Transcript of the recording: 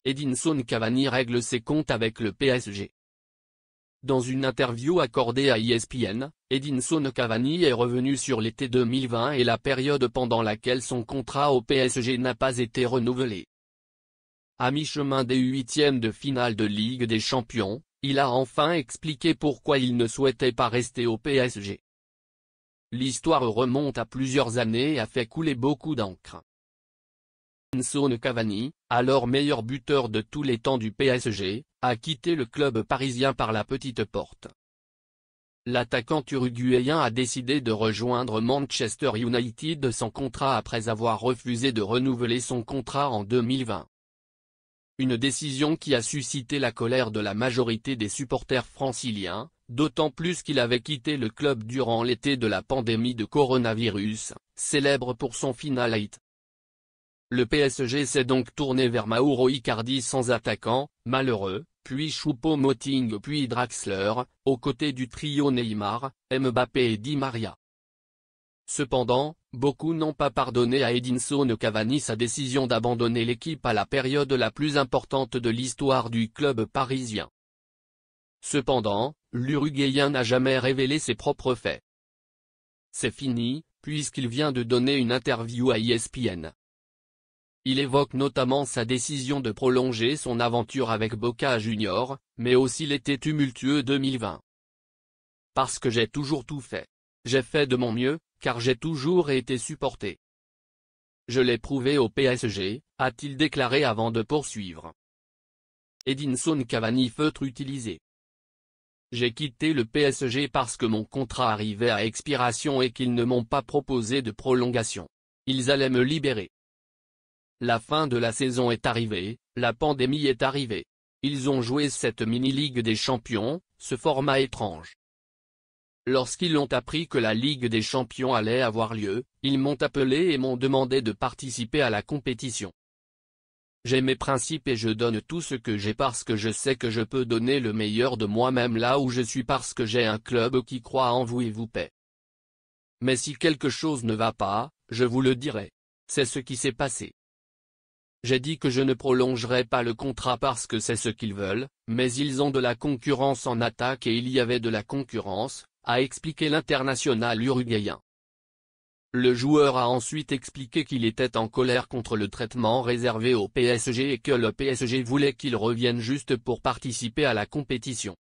Edinson Cavani règle ses comptes avec le PSG. Dans une interview accordée à ESPN, Edinson Cavani est revenu sur l'été 2020 et la période pendant laquelle son contrat au PSG n'a pas été renouvelé. À mi-chemin des huitièmes de finale de Ligue des Champions, il a enfin expliqué pourquoi il ne souhaitait pas rester au PSG. L'histoire remonte à plusieurs années et a fait couler beaucoup d'encre. Edinson Cavani, alors meilleur buteur de tous les temps du PSG, a quitté le club parisien par la petite porte. L'attaquant uruguayen a décidé de rejoindre Manchester United sans contrat après avoir refusé de renouveler son contrat en 2020. Une décision qui a suscité la colère de la majorité des supporters franciliens, d'autant plus qu'il avait quitté le club durant l'été de la pandémie de coronavirus, célèbre pour son final hit. Le PSG s'est donc tourné vers Mauro Icardi sans attaquant, malheureux, puis Choupo-Moting puis Draxler, aux côtés du trio Neymar, Mbappé et Di Maria. Cependant, beaucoup n'ont pas pardonné à Edinson Cavani sa décision d'abandonner l'équipe à la période la plus importante de l'histoire du club parisien. Cependant, l'Uruguayen n'a jamais révélé ses propres faits. C'est fini, puisqu'il vient de donner une interview à ESPN. Il évoque notamment sa décision de prolonger son aventure avec Boca Juniors, mais aussi l'été tumultueux 2020. Parce que j'ai toujours tout fait. J'ai fait de mon mieux, car j'ai toujours été supporté. Je l'ai prouvé au PSG, a-t-il déclaré avant de poursuivre. Edinson Cavani feutre utilisé. J'ai quitté le PSG parce que mon contrat arrivait à expiration et qu'ils ne m'ont pas proposé de prolongation. Ils allaient me libérer. La fin de la saison est arrivée, la pandémie est arrivée. Ils ont joué cette mini-Ligue des Champions, ce format étrange. Lorsqu'ils ont appris que la Ligue des Champions allait avoir lieu, ils m'ont appelé et m'ont demandé de participer à la compétition. J'ai mes principes et je donne tout ce que j'ai parce que je sais que je peux donner le meilleur de moi-même là où je suis parce que j'ai un club qui croit en vous et vous paie. Mais si quelque chose ne va pas, je vous le dirai. C'est ce qui s'est passé. J'ai dit que je ne prolongerai pas le contrat parce que c'est ce qu'ils veulent, mais ils ont de la concurrence en attaque et il y avait de la concurrence, a expliqué l'international uruguayen. Le joueur a ensuite expliqué qu'il était en colère contre le traitement réservé au PSG et que le PSG voulait qu'il revienne juste pour participer à la compétition.